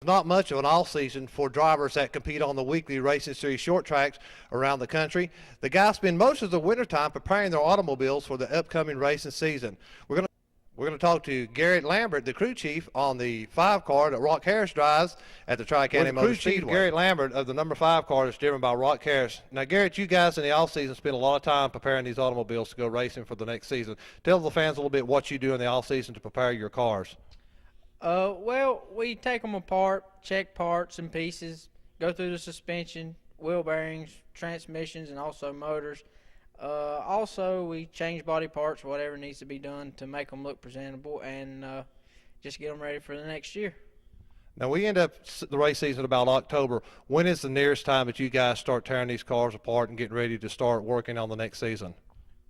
Not much of an off season for drivers that compete on the weekly racing series short tracks around the country. The guys spend most of the wintertime preparing their automobiles for the upcoming racing season. We're going to talk to Garrett Lambert, the crew chief on the 5 car that Rock Harris drives at the Tri-County Motor Speedway. Garrett Lambert of the number 5 car is driven by Rock Harris. Now, Garrett, you guys in the off season spend a lot of time preparing these automobiles to go racing for the next season. Tell the fans a little bit what you do in the off season to prepare your cars. Well, we take them apart, check parts and pieces, go through the suspension, wheel bearings, transmissions, and also motors. Also, we change body parts, whatever needs to be done to make them look presentable, and just get them ready for the next year. Now, we end up the race season about October. When is the nearest time that you guys start tearing these cars apart and getting ready to start working on the next season?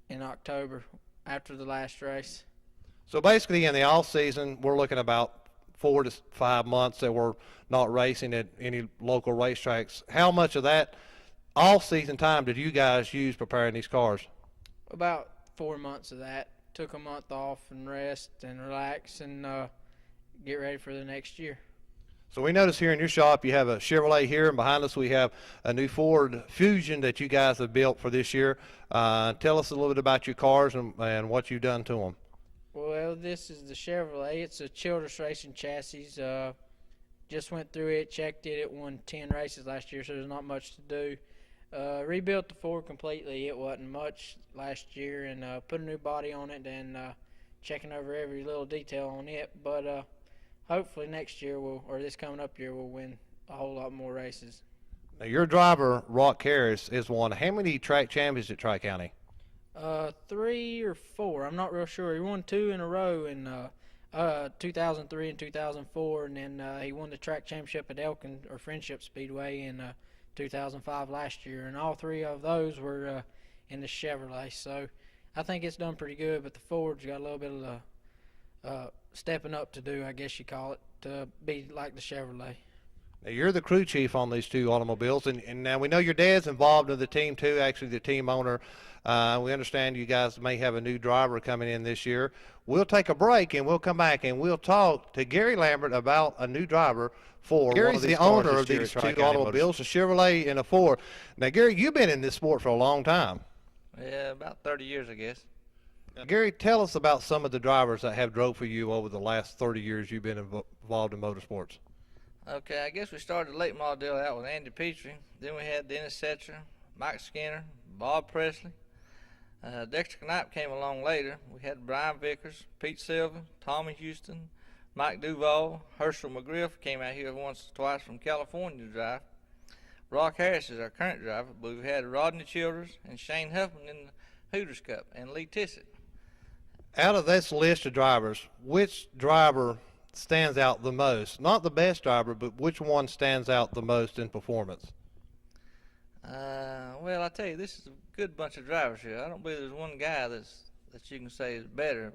In October, after the last race. So basically, in the off season, we're looking about 4 to 5 months that we're not racing at any local racetracks. How much of that off-season time did you guys use preparing these cars? About 4 months of that. Took a month off and rest and relax and get ready for the next year. So we notice here in your shop you have a Chevrolet here, and behind us we have a new Ford Fusion that you guys have built for this year. Tell us a little bit about your cars and what you've done to them. Well, this is the Chevrolet. It's a Childress Racing chassis. Just went through it, checked it. It won 10 races last year, so there's not much to do. Rebuilt the Ford completely. It wasn't much last year, and put a new body on it and checking over every little detail on it. But hopefully next year, or this coming up year, we'll win a whole lot more races. Now, your driver, Rock Harris, has won how many track champions at Tri-County? 3 or 4. I'm not real sure. He won 2 in a row in 2003 and 2004, and then he won the track championship at Elkin or Friendship Speedway in 2005 last year, and all 3 of those were in the Chevrolet. So I think it's done pretty good, but the Ford's got a little bit of stepping up to do, I guess you call it, to be like the Chevrolet. Now, you're the crew chief on these 2 automobiles, and now we know your dad's involved in the team too, actually the team owner. We understand you guys may have a new driver coming in this year. We'll take a break, and we'll come back, and we'll talk to Gary Lambert about a new driver for Gary's one of these the owner cars of this year these at 2 Tri-County automobiles, a Chevrolet and a Ford. Now, Gary, you've been in this sport for a long time. Yeah, about 30 years, I guess. Gary, tell us about some of the drivers that have drove for you over the last 30 years you've been involved in motorsports. Okay, I guess we started the late model deal out with Andy Petrie. Then we had Dennis Setzer, Mike Skinner, Bob Presley. Dexter Knipe came along later. We had Brian Vickers, Pete Silva, Tommy Houston, Mike Duval, Herschel McGriff came out here once or twice from California to drive. Rock Harris is our current driver, but we've had Rodney Childers and Shane Huffman in the Hooters Cup, and Lee Tissett. Out of this list of drivers, which driver stands out the most? Not the best driver, but which one stands out the most in performance? Well, I tell you, this is a good bunch of drivers here. I don't believe there's one guy that you can say is better.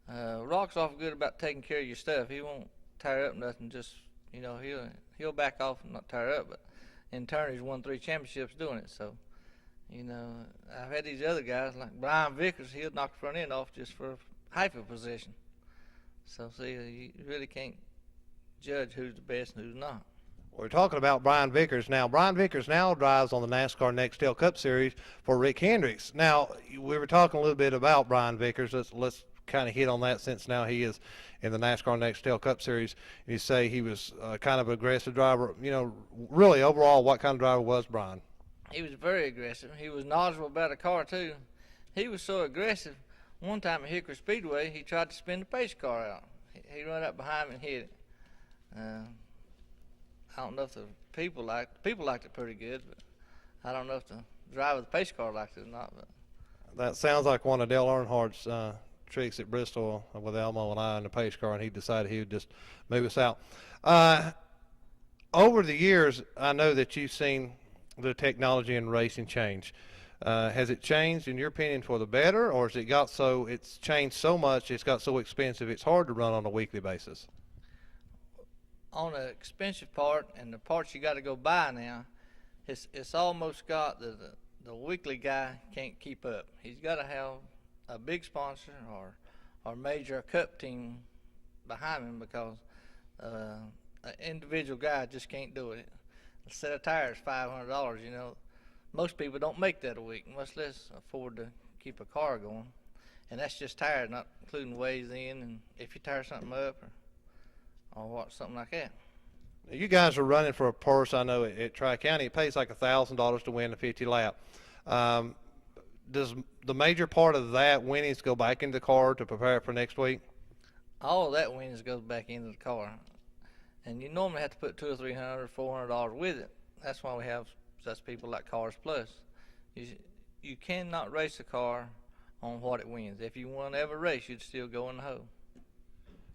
Rock's awful good about taking care of your stuff. He won't tire up nothing. Just he'll back off and not tire up. But in turn, he's won 3 championships doing it. So, I've had these other guys like Brian Vickers. He'll knock the front end off just for half a position. So, see, you really can't judge who's the best and who's not. We're talking about Brian Vickers now. Brian Vickers now drives on the NASCAR Nextel Cup Series for Rick Hendricks. Now, we were talking a little bit about Brian Vickers. Let's kind of hit on that since now he is in the NASCAR Nextel Cup Series. You say he was kind of an aggressive driver. Really, overall, what kind of driver was Brian? He was very aggressive. He was knowledgeable about a car, too. He was so aggressive, one time at Hickory Speedway, he tried to spin the pace car out. He ran up behind me and hit it. I don't know if the people liked it pretty good, but I don't know if the driver of the pace car liked it or not. But that sounds like one of Dale Earnhardt's tricks at Bristol with Elmo and I in the pace car, and he decided he would just move us out. Over the years, I know that you've seen the technology in racing change. Has it changed, in your opinion, for the better, or has it got so it's changed so much, it's got so expensive, it's hard to run on a weekly basis? On the expensive part and the parts you got to go buy now, it's almost got the weekly guy can't keep up. He's got to have a big sponsor or major cup team behind him, because an individual guy just can't do it. A set of tires, $500. You know, most people don't make that a week, much less afford to keep a car going. And that's just tires, not including weighs in and if you tire something up or what, something like that. You guys are running for a purse. I know at Tri-County it pays like $1,000 to win a 50 lap. Does the major part of that winnings go back into the car to prepare it for next week? All of that winnings goes back into the car, and you normally have to put $200 or $300, $400 with it. That's why we have such people like Cars Plus. You cannot race a car on what it wins. If you won every race, you'd still go in the hole.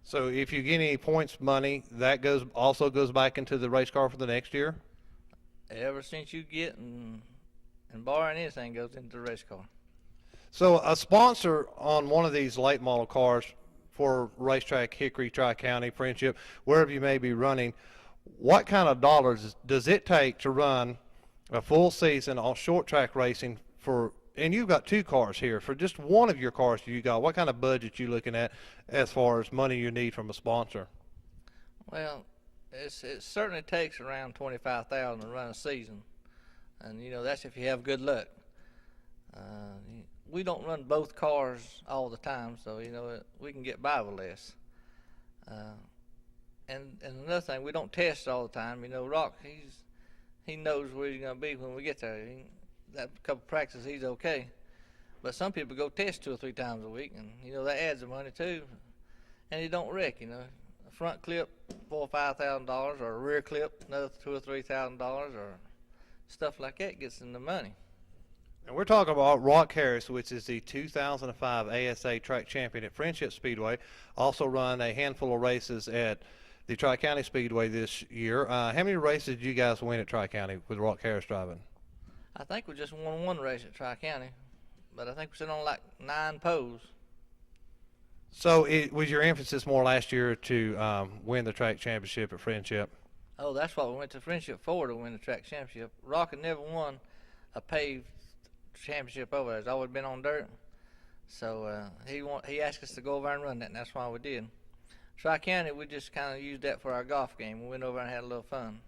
So if you get any points money, that also goes back into the race car for the next year? Ever since you get and barring anything goes into the race car. So a sponsor on one of these late model cars for racetrack, Hickory, Tri-County, Friendship, wherever you may be running, what kind of dollars does it take to run a full season on short track racing for, and you've got 2 cars here, for just one of your cars you got, what kind of budget you looking at as far as money you need from a sponsor? Well, it certainly takes around $25,000 to run a season. And, you know, that's if you have good luck. We don't run both cars all the time, so, you know, we can get by with less. And another thing, we don't test all the time. You know, Rock, he knows where he's going to be when we get there. That couple practices, he's okay. But some people go test 2 or 3 times a week, and, you know, that adds the money too. And you don't wreck, you know. A front clip, $4,000 or $5,000, or a rear clip, another $2,000 or $3,000, or stuff like that gets in the money. And we're talking about Rock Harris, which is the 2005 ASA track champion at Friendship Speedway. Also run a handful of races at the Tri-County Speedway this year. How many races did you guys win at Tri-County with Rock Harris driving? I think we just won 1 race at Tri-County, but I think we sit on like 9 poles. So it was your emphasis more last year to win the track championship at Friendship? Oh, that's what we went to Friendship for, to win the track championship. Rock had never won a paved championship over there. It's always been on dirt. So he asked us to go over and run that, and that's why we did. Tri-County, we just kind of used that for our golf game. We went over and had a little fun.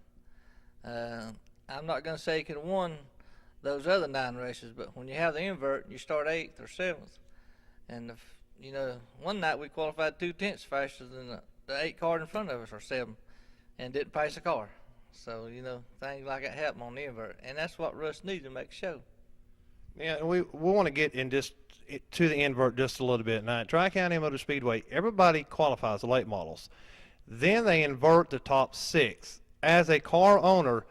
I'm not going to say he could have won those other 9 races, but when you have the invert, you start 8th or 7th. And, you know, one night we qualified 2/10 faster than the 8 car in front of us, or 7, and didn't pace a car. So, you know, things like that happen on the invert. And that's what Russ needs to make a show. Yeah, we want to get in just to the invert just a little bit. Now, at Tri-County Motor Speedway, everybody qualifies the late models. Then they invert the top 6. As a car owner,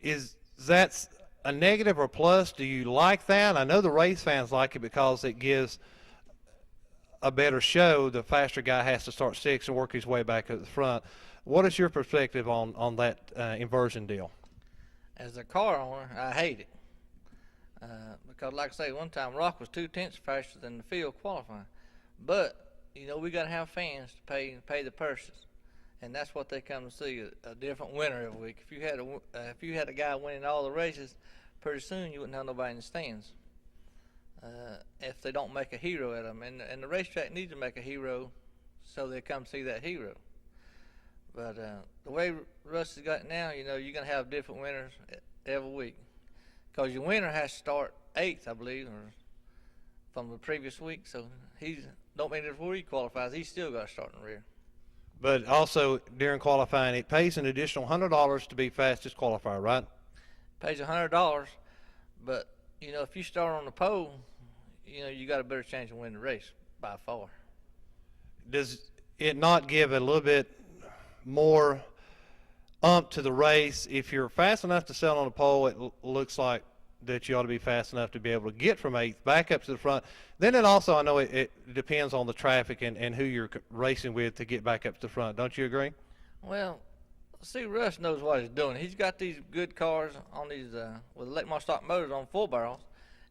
is that a negative or plus? Do you like that? I know the race fans like it because it gives a better show. The faster guy has to start 6 and work his way back at the front. What is your perspective on that inversion deal? As a car owner, I hate it. Because, like I say, one time Rock was 2/10 faster than the field qualifying. But, you know, we got to have fans to pay the purses. And that's what they come to see, a different winner every week. If you had a guy winning all the races, pretty soon you wouldn't have nobody in the stands. If they don't make a hero out of them. And the racetrack needs to make a hero so they come see that hero. But the way Russ has got it now, you know, you're going to have different winners every week. Because your winner has to start 8th, I believe, or from the previous week. So don't mean before he qualifies, he's still got to start in the rear. But also during qualifying, it pays an additional $100 to be fastest qualifier, right? Pays $100, but you know, if you start on the pole, you know, you got a better chance of winning the race by far. Does it not give a little bit more to the race? If you're fast enough to sell on the pole, it looks like that you ought to be fast enough to be able to get from 8th back up to the front. Then it also, I know it depends on the traffic and who you're racing with to get back up to the front. Don't you agree? Well, see, Russ knows what he's doing. He's got these good cars on these with late model stock motors on 4 barrels,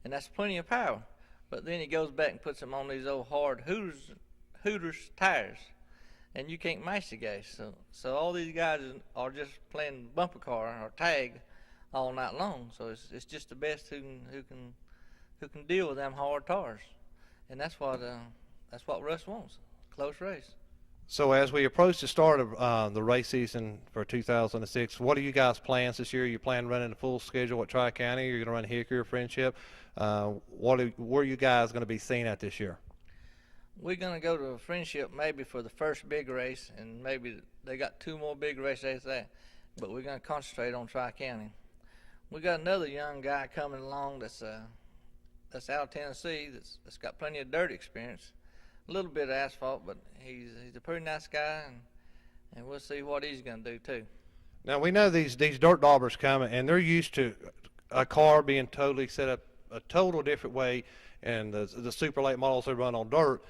and that's plenty of power. But then he goes back and puts them on these old hard Hooters tires, and you can't match the gas. So all these guys are just playing bumper car or tag all night long. So it's just the best who can deal with them hard tires, and that's what Russ wants. Close race. So as we approach the start of the race season for 2006, what are you guys' plans this year? You plan running a full schedule at Tri-County? You're going to run Hickory or Friendship? Where are you guys going to be seen at this year? We're gonna go to Friendship maybe for the first big race, and maybe they got 2 more big races after that. But we're gonna concentrate on Tri-County. We got another young guy coming along that's out of Tennessee that's got plenty of dirt experience, a little bit of asphalt, but he's a pretty nice guy, and we'll see what he's gonna do too. Now we know these dirt daubers coming, and they're used to a car being totally set up a total different way, and the super late models they run on dirt.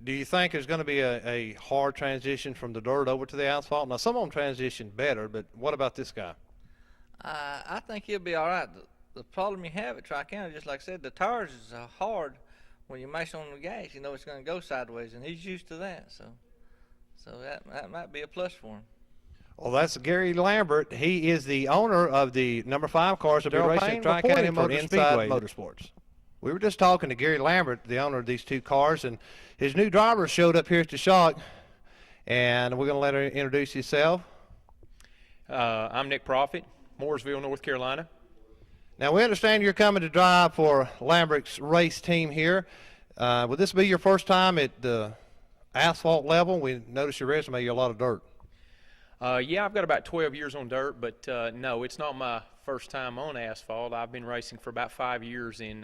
Do you think there's going to be a hard transition from the dirt over to the asphalt? Now some of them transition better, but what about this guy? I think he'll be all right. The problem you have at Tri-County, just like I said, the tires is hard when you mash on the gas. You know it's going to go sideways, and he's used to that. So that might be a plus for him. Well, that's Gary Lambert. He is the owner of the number 5 cars that will be racing at Tri-County for Inside Motorsports. We were just talking to Gary Lambert, the owner of these 2 cars, and his new driver showed up here at the shop, and we're going to let her introduce herself. I'm Nick Profit, Mooresville, North Carolina. Now, we understand you're coming to drive for Lambert's race team here. Will this be your first time at the asphalt level? We noticed your resume, you're a lot of dirt. Yeah, I've got about 12 years on dirt, but no, it's not my first time on asphalt. I've been racing for about 5 years in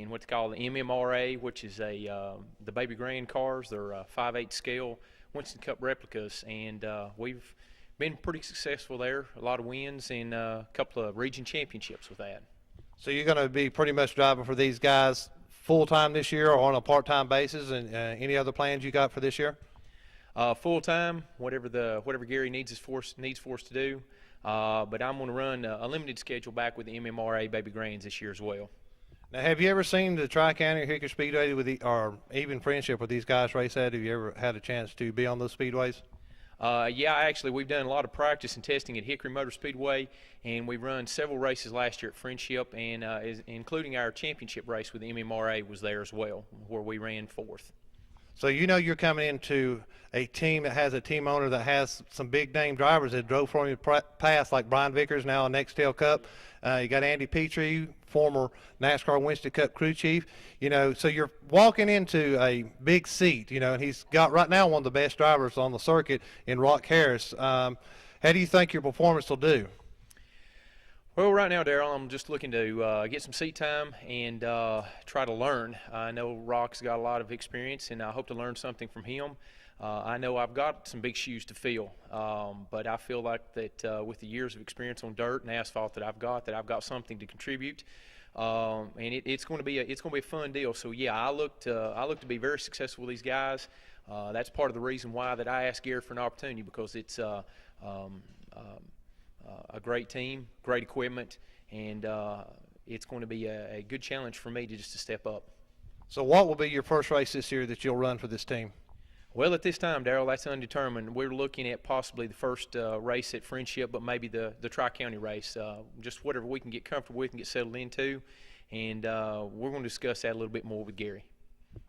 what they call the MMRA, which is the Baby Grand cars. They're 5/8 scale Winston Cup replicas, and we've been pretty successful there. A lot of wins and a couple of region championships with that. So you're going to be pretty much driving for these guys full-time this year or on a part-time basis, and any other plans you got for this year? Full time, whatever Gary needs for us to do. But I'm going to run a limited schedule back with the MMRA Baby Grands this year as well. Now, have you ever seen the Tri-County or Hickory Speedway or even Friendship with these guys race at? Have you ever had a chance to be on those speedways? Yeah, actually, we've done a lot of practice and testing at Hickory Motor Speedway, and we run several races last year at Friendship, and including our championship race with the MMRA was there as well, where we ran 4th. So you know you're coming into a team that has a team owner that has some big name drivers that drove for you past, like Brian Vickers, now a Nextel Cup. You got Andy Petrie, former NASCAR Winston Cup crew chief. You know, so you're walking into a big seat. You know, and he's got right now one of the best drivers on the circuit in Rock Harris. How do you think your performance will do? Well, right now, Darryl, I'm just looking to get some seat time and try to learn. I know Rock's got a lot of experience, and I hope to learn something from him. I know I've got some big shoes to fill, but I feel like that with the years of experience on dirt and asphalt that I've got something to contribute. And it's going to be a fun deal. So yeah, I look to be very successful with these guys. That's part of the reason why that I asked Gary for an opportunity, because it's a great team, great equipment, and it's going to be a good challenge for me to step up. So what will be your first race this year that you'll run for this team? Well, at this time, Darryl, that's undetermined. We're looking at possibly the first race at Friendship, but maybe the Tri-County race, just whatever we can get comfortable with and get settled into, and we're going to discuss that a little bit more with Gary.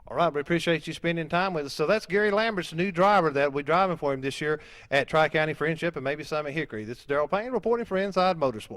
All right, we appreciate you spending time with us. So that's Gary Lambert's new driver that we're driving for him this year at Tri-County Friendship and maybe some at Hickory. This is Darrell Payne reporting for Inside Motorsports.